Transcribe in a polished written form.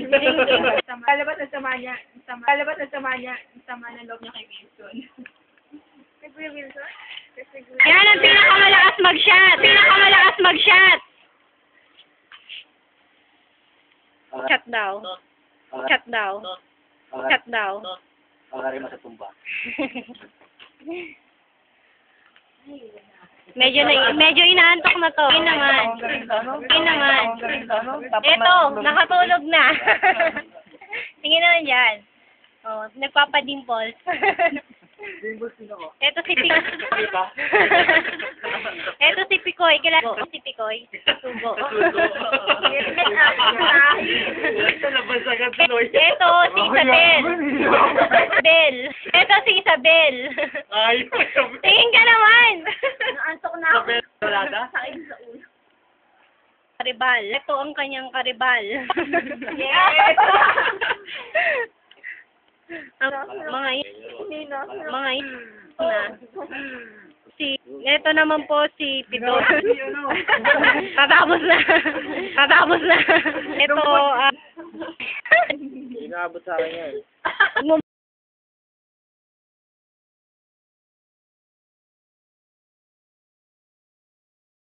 Lalabat na sama niya. Lalabat na sama niya. Sama ng loob niya kay Wilson. Kay Kuya Wilson? Yan ang pinakamalakas mag-shot. Pinakamalakas mag-shot. Shot daw. Shot daw. Shot daw. Pagkari mo sa tumba. Medyo inaantok na to. Hindi naman. Hindi naman. Eto, nakatulog na. Tingin naman dyan. Oh, nagpapadimples. Eto si Pikoy. Eto si Pikoy. Kilala ko si Pikoy. Sugo. Eto si Isabel. Bel. Eto si Isabel. Tingin ka naman. Naantok na ako. Sakit sa ulo. Karibal. Ito ang kanyang karibal. Yes! Mga Nino. na. Ito naman po si Pito. Tatapos na. Tatapos na. Ito, Inaabot sa akin yan.